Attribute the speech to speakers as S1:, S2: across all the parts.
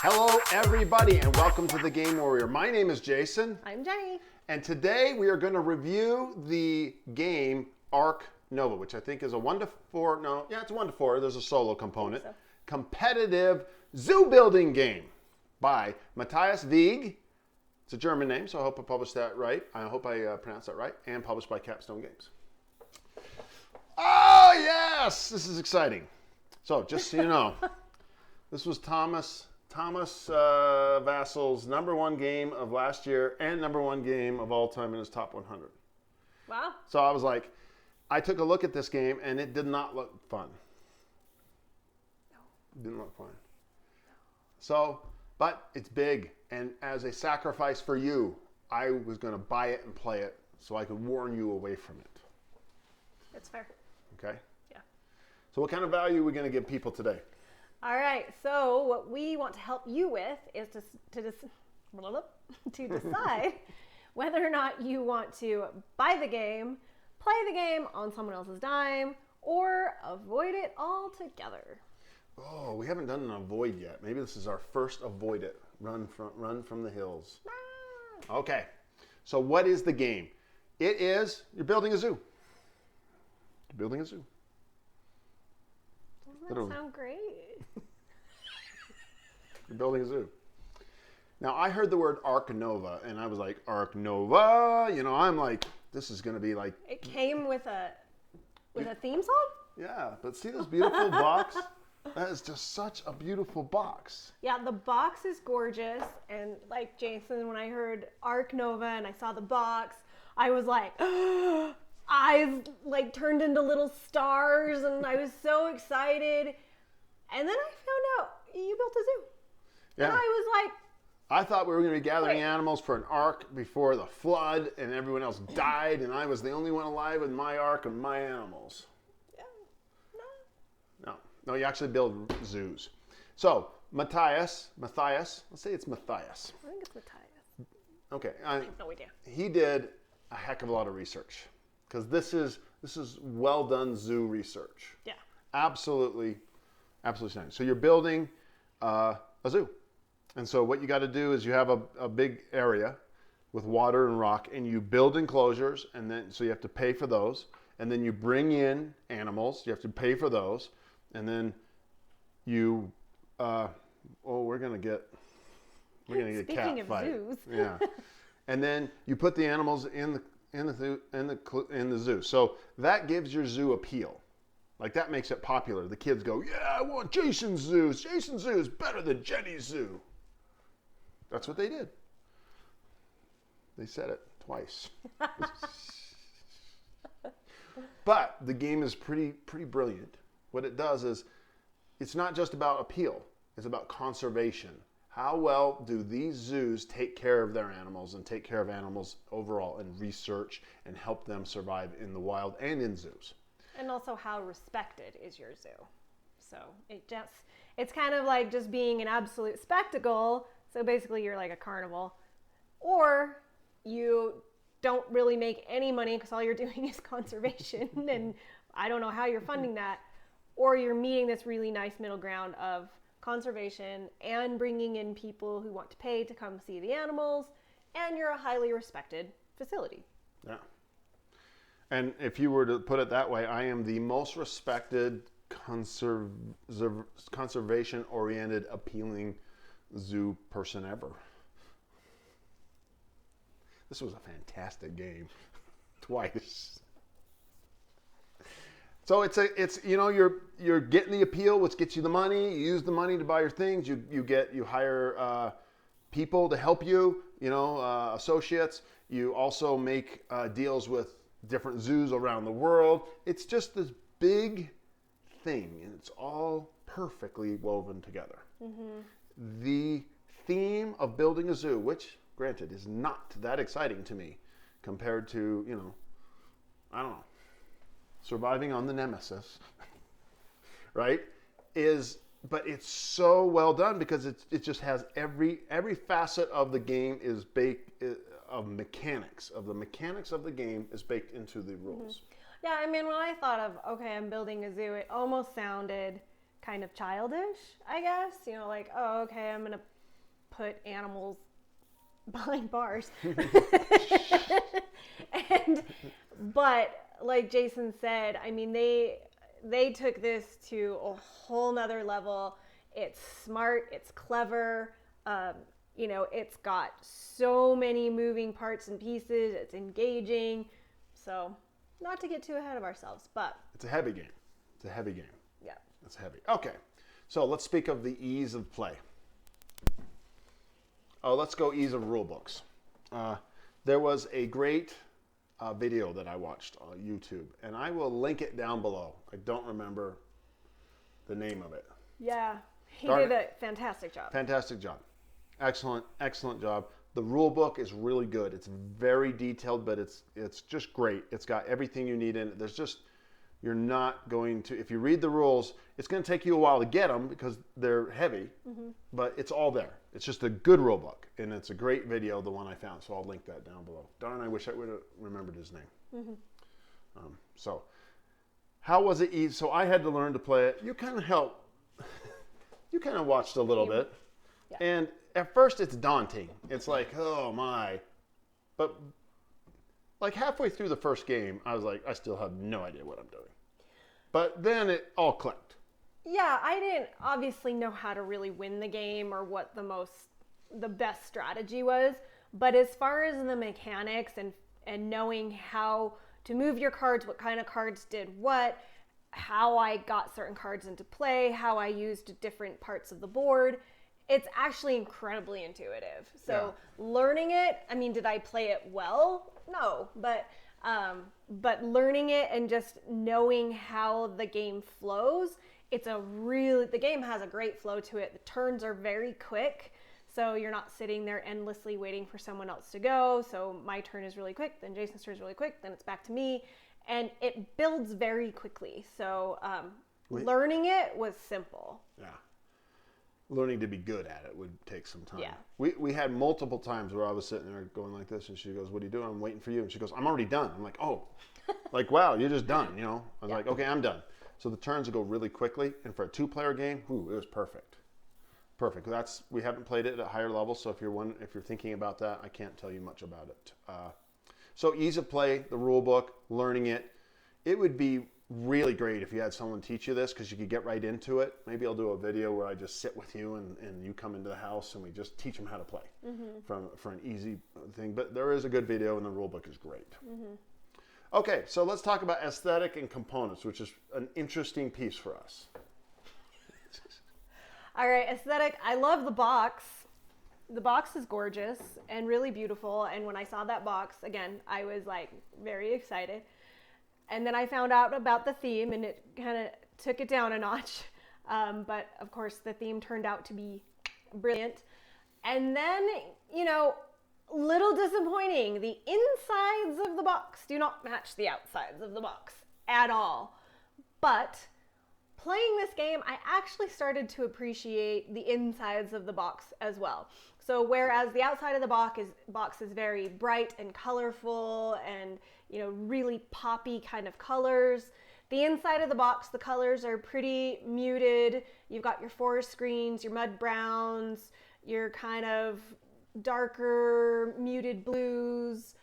S1: Hello, everybody, and welcome to the Game Warrior. My name is Jason.
S2: I'm Jenny.
S1: And today we are going to review the game Ark Nova, which I think is a 1 to 4. No, yeah, it's a 1 to 4. There's a solo component.
S2: So.
S1: Competitive zoo building game by Matthias Wieg. It's a German name, so I hope I published that right. I hope I pronounced that right. And published by Capstone Games. Oh, yes! This is exciting. So, just so you know, this was Thomas Vassel's #1 game of last year and #1 game of all time in his top 100.
S2: Wow.
S1: So I was like, I took a look at this game and it did not look fun.
S2: No.
S1: It didn't look fun. So, but it's big, and as a sacrifice for you, I was going to buy it and play it so I could warn you away from it.
S2: That's fair.
S1: Okay?
S2: Yeah.
S1: So what kind of value are we going to give people today?
S2: All right. So what we want to help you with is to decide whether or not you want to buy the game, play the game on someone else's dime, or avoid it altogether.
S1: Oh, we haven't done an avoid yet. Maybe this is our first avoid it. Run from the hills.
S2: Ah.
S1: Okay. So what is the game? It is, you're building a zoo. You're building a zoo.
S2: Doesn't that sound great?
S1: You're building a zoo. Now, I heard the word Ark Nova, and I was like, Ark Nova? You know, I'm like, this is going to be like...
S2: It came with a theme song?
S1: Yeah, but see this beautiful box? That is just such a beautiful box.
S2: Yeah, the box is gorgeous. And like Jason, when I heard Ark Nova and I saw the box, I was like, eyes like turned into little stars, and I was so excited. And then I found out you built a zoo.
S1: Yeah.
S2: And I was like,
S1: I thought we were going to be gathering animals for an ark before the flood, and everyone else died, and I was the only one alive with my ark and my animals.
S2: yeah,
S1: No, you actually build zoos. So, Matthias, let's say it's Matthias.
S2: I think it's Matthias.
S1: Okay.
S2: I have no idea.
S1: He did a heck of a lot of research, because this is well done zoo research.
S2: Yeah.
S1: Absolutely stunning. So you're building a zoo. And so what you got to do is you have a big area with water and rock, and you build enclosures, and then so you have to pay for those. And then you bring in animals. You have to pay for those. And then you, we're gonna get
S2: Speaking
S1: cat
S2: of
S1: fight.
S2: zoos.
S1: Yeah. And then you put the animals in the zoo. So that gives your zoo appeal. Like, that makes it popular. The kids go, yeah, I want Jason's zoo. Jason's zoo is better than Jennie's zoo. That's what they did. They said it twice. But the game is pretty brilliant. What it does is, it's not just about appeal. It's about conservation. How well do these zoos take care of their animals and take care of animals overall, and research and help them survive in the wild and in zoos?
S2: And also, how respected is your zoo? So it's kind of like just being an absolute spectacle. So basically you're like a carnival, or you don't really make any money because all you're doing is conservation. And I don't know how you're funding that, or you're meeting this really nice middle ground of conservation and bringing in people who want to pay to come see the animals, and you're a highly respected facility.
S1: Yeah. And if you were to put it that way, I am the most respected, conservation-oriented, appealing zoo person ever. This was a fantastic game. Twice. So it's you're getting the appeal, which gets you the money. You use the money to buy your things. You hire people to help you. Associates. You also make deals with different zoos around the world. It's just this big thing, and it's all perfectly woven together. Mm-hmm. The theme of building a zoo, which, granted, is not that exciting to me compared to, I don't know, surviving on the Nemesis, right? But it's so well done because it just has every facet of the game is baked of mechanics of the game is baked into the rules.
S2: Mm-hmm. Yeah, I mean, when I thought of, okay, I'm building a zoo, it almost sounded kind of childish, I guess. You know, like, oh, okay, I'm going to put animals behind bars. But like Jason said, I mean, they took this to a whole nother level. It's smart, it's clever, you know, it's got so many moving parts and pieces, it's engaging. So, not to get too ahead of ourselves, but
S1: it's a heavy game. It's a heavy game.
S2: yeah.
S1: It's heavy. Okay, so let's speak of the ease of play. Oh, let's go ease of rule books. There was a great video that I watched on YouTube, and I will link it down below. I don't remember the name of it.
S2: Yeah, he
S1: Darn
S2: did
S1: it.
S2: a fantastic job.
S1: Fantastic job. Excellent, excellent job. The rule book is really good. It's very detailed, but it's just great. It's got everything you need in it. There's just, you're not going to, if you read the rules, it's going to take you a while to get them because they're heavy, but it's all there. It's just a good rule book, and it's a great video, the one I found, so I'll link that down below. Darn, I wish I would have remembered his name. So, how was it easy? So I had to learn to play it. You kind of helped. You kind of watched a little bit.
S2: Yeah.
S1: And at first it's daunting. It's like, oh my. But like halfway through the first game, I was like, I still have no idea what I'm doing. But then it all clicked.
S2: Yeah, I didn't obviously know how to really win the game or what the best strategy was. But as far as the mechanics and knowing how to move your cards, what kind of cards did what, how I got certain cards into play, how I used different parts of the board, it's actually incredibly intuitive. So learning it, I mean, did I play it well? No, but learning it and just knowing how the game flows, the game has a great flow to it. The turns are very quick. So you're not sitting there endlessly waiting for someone else to go. So my turn is really quick, then Jason's turn is really quick, then it's back to me. And it builds very quickly. So learning it was simple.
S1: Yeah. Learning to be good at it would take some time.
S2: Yeah.
S1: We had multiple times where I was sitting there going like this, and she goes, what are you doing? I'm waiting for you. And she goes, I'm already done. I'm like, oh, like, wow, you're just done, you know? I was like, okay, I'm done. So the turns would go really quickly. And for a 2-player game, it was perfect. Perfect. We haven't played it at a higher level, so if you're thinking about that, I can't tell you much about it. So ease of play, the rule book, learning it. It would be really great if you had someone teach you this because you could get right into it. Maybe I'll do a video where I just sit with you and you come into the house and we just teach them how to play for an easy thing. But there is a good video and the rule book is great. Okay, so let's talk about aesthetic and components, which is an interesting piece for us.
S2: All right, aesthetic. I love the box. The box is gorgeous and really beautiful. And when I saw that box, again, I was like very excited. And then I found out about the theme and it kind of took it down a notch. But of course, the theme turned out to be brilliant. And then, you know, little disappointing. The insides of the box do not match the outsides of the box at all. But playing this game, I actually started to appreciate the insides of the box as well. So whereas the outside of the box is very bright and colorful and, you know, really poppy kind of colors, the inside of the box, the colors are pretty muted. You've got your forest greens, your mud browns, your kind of darker muted blues.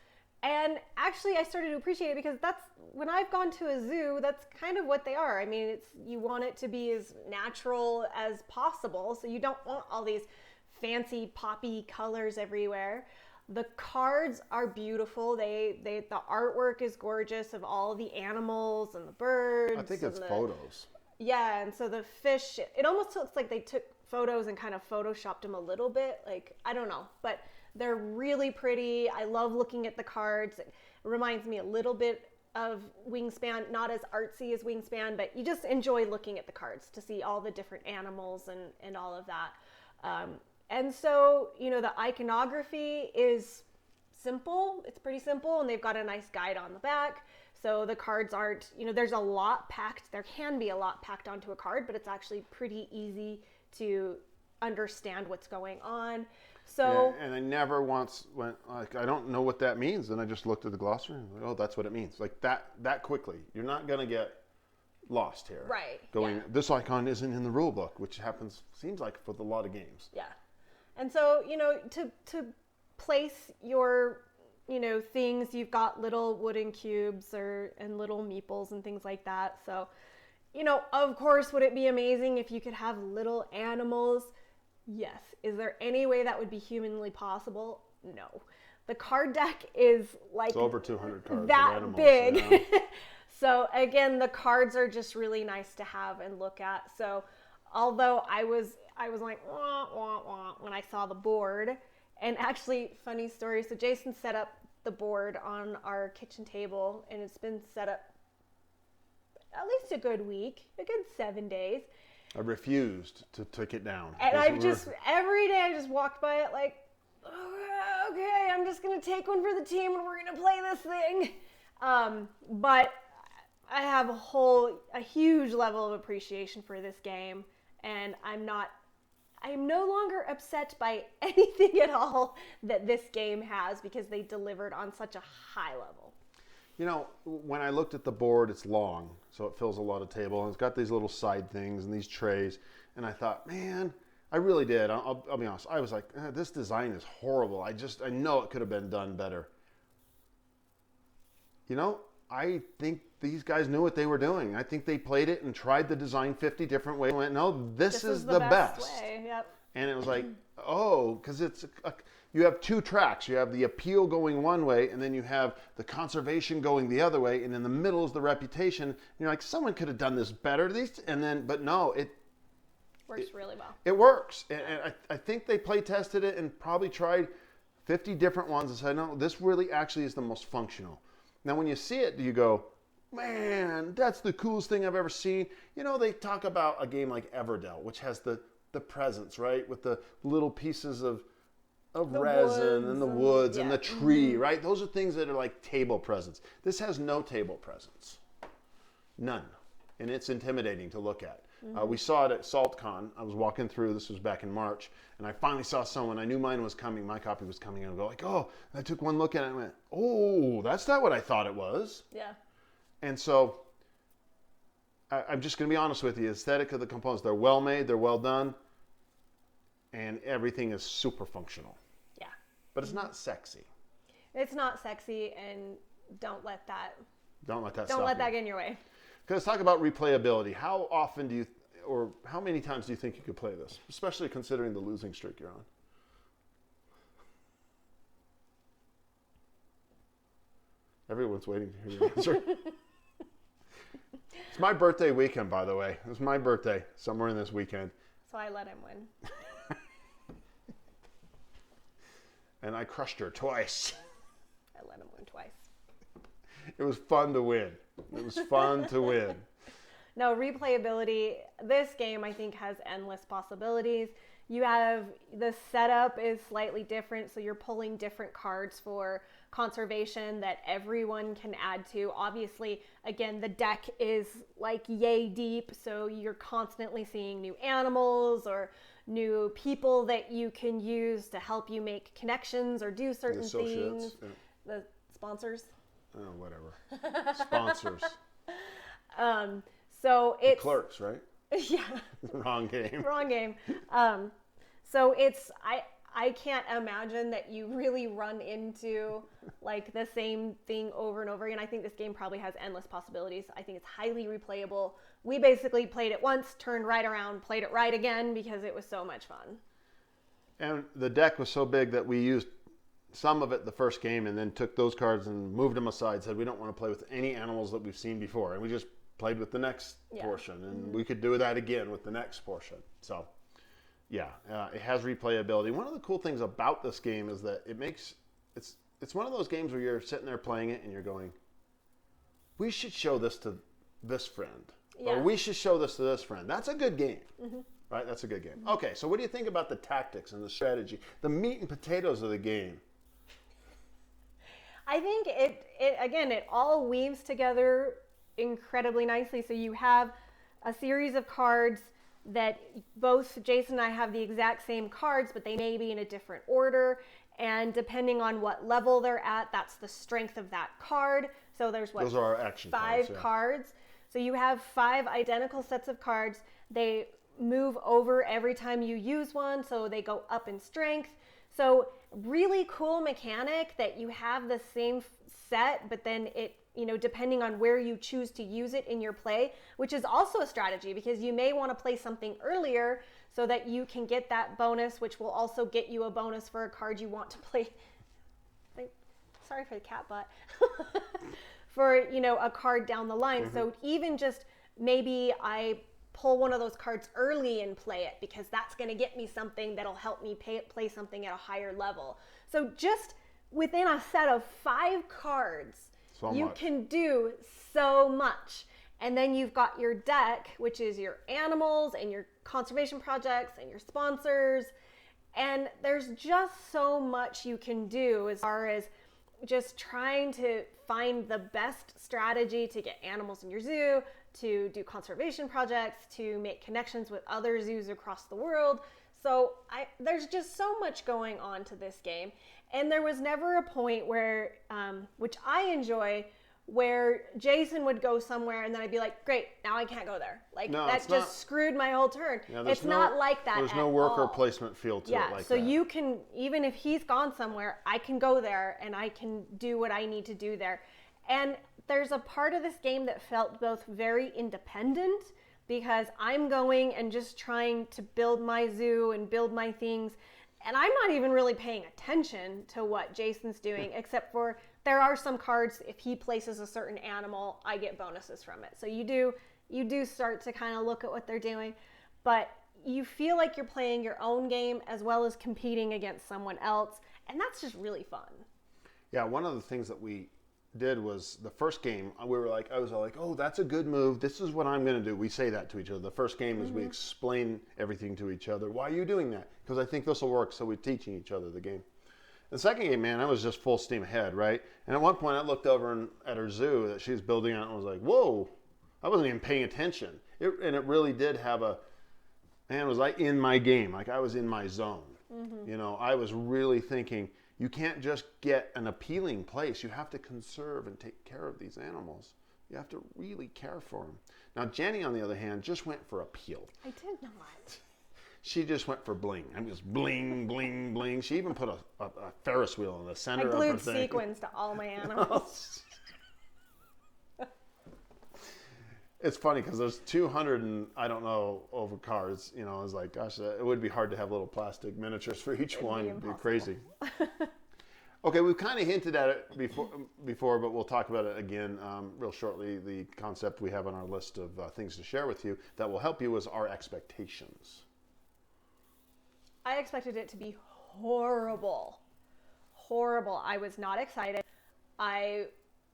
S2: And actually I started to appreciate it because that's, when I've gone to a zoo, that's kind of what they are. I mean, you want it to be as natural as possible. So you don't want all these fancy poppy colors everywhere. The cards are beautiful. The artwork is gorgeous of all the animals and the birds.
S1: I think it's photos.
S2: Yeah, and so the fish, it almost looks like they took photos and kind of photoshopped them a little bit. Like, I don't know, but they're really pretty. I love looking at the cards. It reminds me a little bit of Wingspan, not as artsy as Wingspan, but you just enjoy looking at the cards to see all the different animals and all of that. And so, you know, the iconography is simple. It's pretty simple, and they've got a nice guide on the back. So the cards aren't, you know, there's a lot packed. There can be a lot packed onto a card, but it's actually pretty easy to understand what's going on. So,
S1: yeah, and I never once went like, I don't know what that means. And I just looked at the glossary and like, oh, that's what it means. Like that quickly. You're not going to get lost here.
S2: Right.
S1: Going,
S2: yeah.
S1: this icon isn't in the rule book, which seems like for a lot of games.
S2: Yeah. And so, to place your, things, you've got little wooden cubes and little meeples and things like that. So, of course, would it be amazing if you could have little animals? Yes. Is there any way that would be humanly possible? No. The card deck is like
S1: it's over 200 cards.
S2: That
S1: of animals,
S2: big.
S1: Yeah.
S2: So again, the cards are just really nice to have and look at. So although I was like wah, wah, wah, when I saw the board, and actually funny story. So Jason set up the board on our kitchen table, and it's been set up at least a good week, a good 7 days.
S1: I refused to take it down.
S2: And every day I just walked by it like, okay, I'm just going to take one for the team and we're going to play this thing. But I have a huge level of appreciation for this game, and I am no longer upset by anything at all that this game has, because they delivered on such a high level.
S1: When I looked at the board, it's long, so it fills a lot of table, and it's got these little side things and these trays, and I thought, man, I really did. I'll be honest. I was like, this design is horrible. I know it could have been done better. I think these guys knew what they were doing. I think they played it and tried the design 50 different ways and went, no, this is the best
S2: way. Yep.
S1: And it was like, because you have two tracks. You have the appeal going one way, and then you have the conservation going the other way, and in the middle is the reputation. And you're like, someone could have done this better. But no, it
S2: works really well.
S1: It works. And I think they play tested it and probably tried 50 different ones and said, no, this really actually is the most functional. Now, when you see it, you go, man, that's the coolest thing I've ever seen. They talk about a game like Everdell, which has the presents, right? With the little pieces of resin and the woods and the tree, right? Those are things that are like table presents. This has no table presents. None. And it's intimidating to look at. We saw it at SaltCon. I was walking through, this was back in March, and I finally saw someone. I knew mine was coming, my copy was coming, and I go like, oh, and I took one look at it and went, oh, that's not what I thought it was.
S2: Yeah.
S1: And so I'm just going to be honest with you. The aesthetic of the components, they're well made, they're well done, and everything is super functional.
S2: Yeah.
S1: But it's not sexy.
S2: It's not sexy, and don't let that
S1: get
S2: in your way.
S1: Let's talk about replayability. How often or how many times do you think you could play this? Especially considering the losing streak you're on. Everyone's waiting to hear your answer. It's my birthday weekend, by the way. It was my birthday somewhere in this weekend.
S2: So I let him win.
S1: And I crushed her twice.
S2: I let him win twice.
S1: It was fun to win. It was fun to win.
S2: No, replayability. This game, I think, has endless possibilities. The setup is slightly different, so you're pulling different cards for conservation that everyone can add to. Obviously, again, the deck is like yay deep, so you're constantly seeing new animals or new people that you can use to help you make connections or do certain things.
S1: Yeah.
S2: The sponsors.
S1: Oh, whatever. Sponsors.
S2: So it's
S1: the Clerks, right?
S2: Yeah.
S1: Wrong game.
S2: Wrong game. So it's I can't imagine that you really run into like the same thing over and over again. I think this game probably has endless possibilities. I think it's highly replayable. We basically played it once, turned right around, played it right again because it was so much fun.
S1: And the deck was so big that we used some of it the first game and then took those cards and moved them aside, said we don't want to play with any animals that we've seen before, and we just played with the next portion, and we could do that again with the next portion. So yeah, it has replayability. One of the cool things about this game is that it's one of those games where you're sitting there playing it and you're going, we should show this to this friend, or we should show this to this friend. That's a good game. Right? That's a good game. Okay, so what do you think about the tactics and the strategy, the meat and potatoes of the game?
S2: I think it all weaves together incredibly nicely. So you have a series of cards that both Jason and I have the exact same cards, but they may be in a different order. And depending on what level they're at, that's the strength of that card. So there's
S1: those are our action
S2: 5
S1: cards,
S2: cards. So you have 5 identical sets of cards. They move over every time you use one, so they go up in strength. So really cool mechanic that you have the same set, but then it, depending on where you choose to use it in your play, which is also a strategy because you may want to play something earlier so that you can get that bonus, which will also get you a bonus for a card you want to play. Sorry for the cat butt. For, a card down the line. Mm-hmm. So even just maybe I pull one of those cards early and play it because that's going to get me something that'll help me play something at a higher level. So just within a set of 5 cards, you can do so much. And then you've got your deck, which is your animals and your conservation projects and your sponsors. And there's just so much you can do as far as just trying to find the best strategy to get animals in your zoo, to do conservation projects, to make connections with other zoos across the world. So there's just so much going on to this game. And there was never a point where, which I enjoy, where Jason would go somewhere and then I'd be like, great, now I can't go there. That just screwed my whole turn. Yeah, it's not like that.
S1: There's no worker placement feel to it like that.
S2: So you can, even if he's gone somewhere, I can go there and I can do what I need to do there. And there's a part of this game that felt both very independent because I'm going and just trying to build my zoo and build my things. And I'm not even really paying attention to what Jason's doing, except for there are some cards, if he places a certain animal, I get bonuses from it. So you do start to kind of look at what they're doing, but you feel like you're playing your own game as well as competing against someone else, and that's just really fun.
S1: Yeah, one of the things that we did was the first game, I was all like, oh, that's a good move. This is what I'm going to do. We say that to each other. The first game is we explain everything to each other. Why are you doing that? Because I think this will work, so we're teaching each other the game. The second game, man, I was just full steam ahead, right? And at one point, I looked over at her zoo that she was building out and was like, whoa, I wasn't even paying attention. And it really did have it was like in my game, like I was in my zone. Mm-hmm. I was really thinking, you can't just get an appealing place. You have to conserve and take care of these animals. You have to really care for them. Now, Jennie, on the other hand, just went for appeal.
S2: I did not.
S1: She just went for bling. I mean, it was bling, bling, bling. She even put a Ferris wheel in the center of her thing.
S2: I glued sequins to all my animals.
S1: It's funny because there's 200 and I don't know over cards. It's like, gosh, it would be hard to have little plastic miniatures for each one. It'd be crazy. Okay, we've kind of hinted at it before, but we'll talk about it again real shortly. The concept we have on our list of things to share with you that will help you is our expectations.
S2: I expected it to be horrible. Horrible. I was not excited. I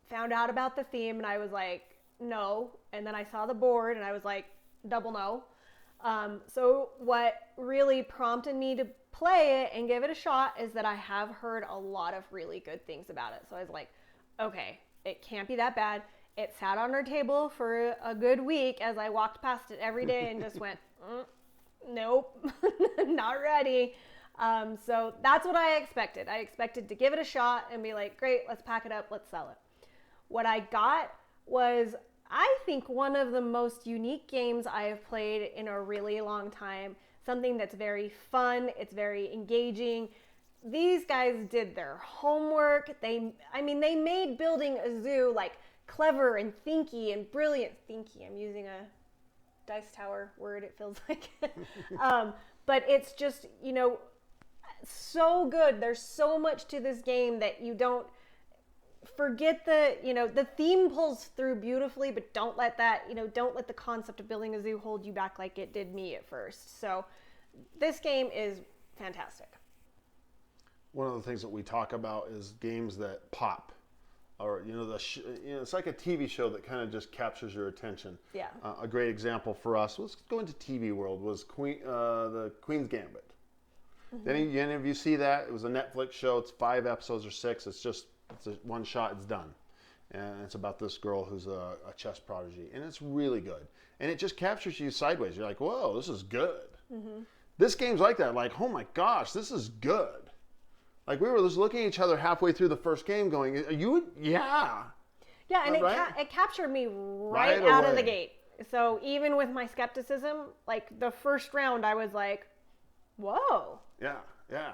S2: found out about the theme and I was like, no. And then I saw the board and I was like, double no. So what really prompted me to play it and give it a shot is that I have heard a lot of really good things about it. So I was like, okay, it can't be that bad. It sat on our table for a good week as I walked past it every day and just went, nope, not ready. So that's what I expected. I expected to give it a shot and be like, great, let's pack it up, let's sell it. What I got was, I think, one of the most unique games I have played in a really long time. Something that's very fun, it's very engaging. These guys did their homework. They made building a zoo like clever and thinky and brilliant. Thinky, I'm using a Dice Tower word, it feels like. But it's just, so good. There's so much to this game that you don't forget the theme pulls through beautifully, but don't let the concept of building a zoo hold you back like it did me at first. So this game is fantastic.
S1: One of the things that we talk about is games that pop. Or it's like a TV show that kind of just captures your attention. Yeah. A great example for us was going to TV world was the Queen's Gambit. Mm-hmm. Did any of you see that? It was a Netflix show. It's 5 episodes or 6. It's one shot. It's done, and it's about this girl who's a chess prodigy, and it's really good. And it just captures you sideways. You're like, whoa, this is good. Mm-hmm. This game's like that. Like, oh my gosh, this is good. Like, we were just looking at each other halfway through the first game going, yeah.
S2: Yeah, and
S1: right?
S2: it captured me
S1: Right
S2: out of the
S1: away.
S2: gate. So even with my skepticism, like the first round, I was like, whoa.
S1: Yeah, yeah.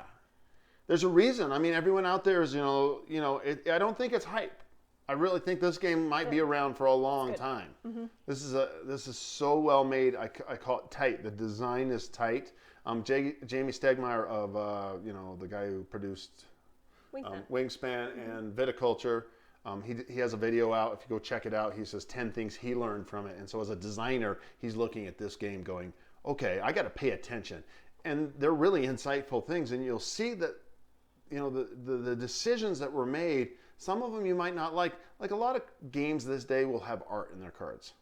S1: There's a reason. I mean, everyone out there is, I don't think it's hype. I really think this game might be around for a long time.
S2: Mm-hmm.
S1: This is so well made. I call it tight. The design is tight. Jamie Stegmaier of the guy who produced Wingspan and Viticulture. He has a video out. If you go check it out, he says 10 things he learned from it. And so as a designer, he's looking at this game going, okay, I got to pay attention. And they're really insightful things. And you'll see that, the decisions that were made, some of them you might not like. Like a lot of games this day will have art in their cards.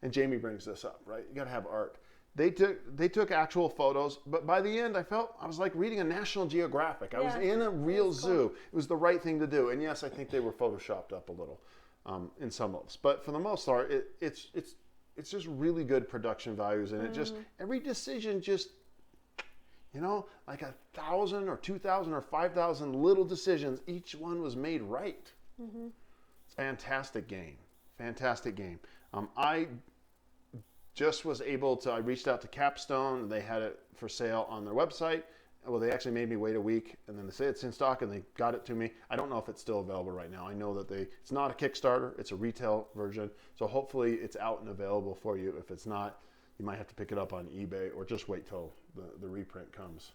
S1: And Jamie brings this up, right? You got to have art. They took actual photos, but by the end, I was like reading a National Geographic. I was in a real zoo. It was the right thing to do. And yes, I think they were photoshopped up a little in some of them. But for the most part, it's just really good production values, and it just every decision just like 1,000 or 2,000 or 5,000 little decisions. Each one was made right. Mm-hmm. It's a fantastic game. Fantastic game. I just was able to, I reached out to Capstone. They had it for sale on their website. Well, they actually made me wait a week, and then they say it's in stock, and they got it to me. I don't know if it's still available right now. I know that it's not a Kickstarter. It's a retail version. So hopefully it's out and available for you. If it's not, you might have to pick it up on eBay or just wait till the reprint comes.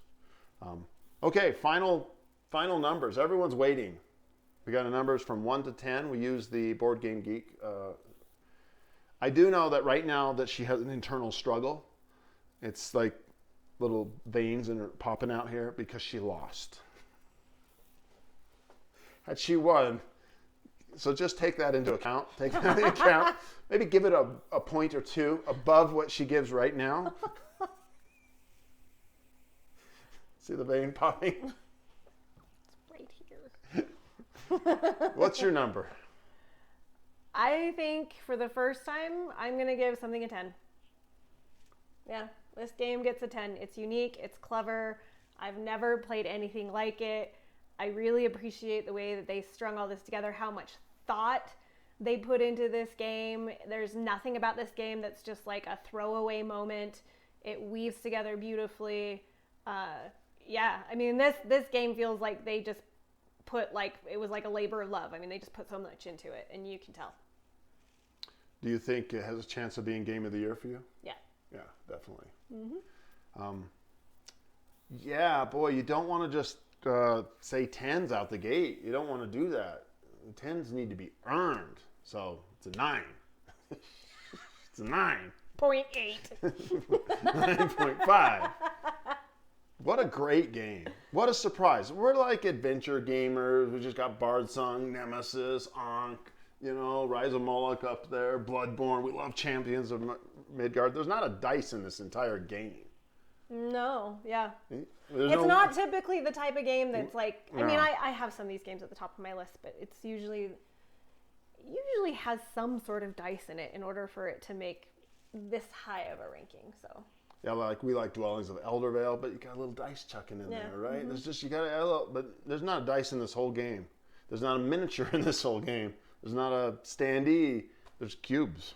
S1: Okay, final numbers. Everyone's waiting. We got numbers from 1 to 10. We use the Board Game Geek. I do know that right now that she has an internal struggle. It's like little veins in her popping out here because she lost. Had she won, so just take that into account. Take that into account. Maybe give it a point or two above what she gives right now. See the vein popping?
S2: It's right here.
S1: What's your number?
S2: I think for the first time, I'm going to give something a 10. Yeah, this game gets a 10. It's unique. It's clever. I've never played anything like it. I really appreciate the way that they strung all this together, how much thought they put into this game. There's nothing about this game that's just like a throwaway moment. It weaves together beautifully. Yeah, I mean, this game feels like they just put it was like a labor of love. I mean, they just put so much into it, and you can tell.
S1: Do you think it has a chance of being Game of the Year for you?
S2: Yeah.
S1: Yeah, definitely.
S2: Mm-hmm.
S1: Yeah, boy, you don't want to just say 10s out the gate. You don't want to do that. 10s need to be earned. So it's a 9. It's a 9.
S2: 0.8.
S1: 9.5. What a great game. What a surprise. We're like adventure gamers. We just got Bard Song, Nemesis, Ankh, Rise of Moloch up there, Bloodborne. We love Champions of Midgard. There's not a dice in this entire game.
S2: No, yeah.
S1: It's
S2: not typically the type of game that's like,
S1: No.
S2: I mean, I have some of these games at the top of my list, but it's usually has some sort of dice in it in order for it to make this high of a ranking, so.
S1: Yeah, we like Dwellings of Eldervale, but you got a little dice chucking in there, right?
S2: Mm-hmm.
S1: There's just, but there's not a dice in this whole game. There's not a miniature in this whole game. There's not a standee. There's cubes.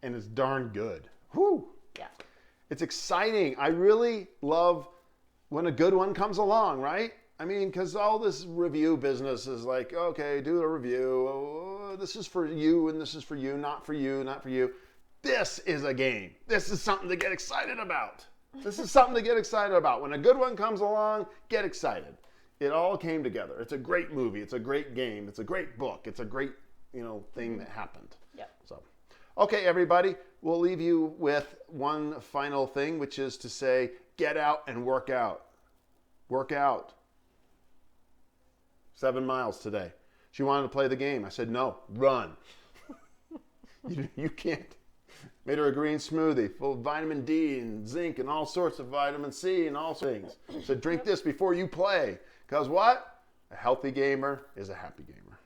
S1: And it's darn good. Whew.
S2: Yeah.
S1: It's exciting. I really love when a good one comes along, right? I mean, because all this review business is like, okay, do a review. Oh, this is for you, and this is for you, not for you, not for you. This is a game. This is something to get excited about. This is something to get excited about. When a good one comes along, get excited. It all came together. It's a great movie. It's a great game. It's a great book. It's a great, thing that happened.
S2: Yep.
S1: So, okay, everybody, we'll leave you with one final thing, which is to say, get out and work out. Work out. 7 miles today. She wanted to play the game. I said, no, run. You can't. Made her a green smoothie full of vitamin D and zinc and all sorts of vitamin C and all things. Said, drink this before you play. Because what? A healthy gamer is a happy gamer.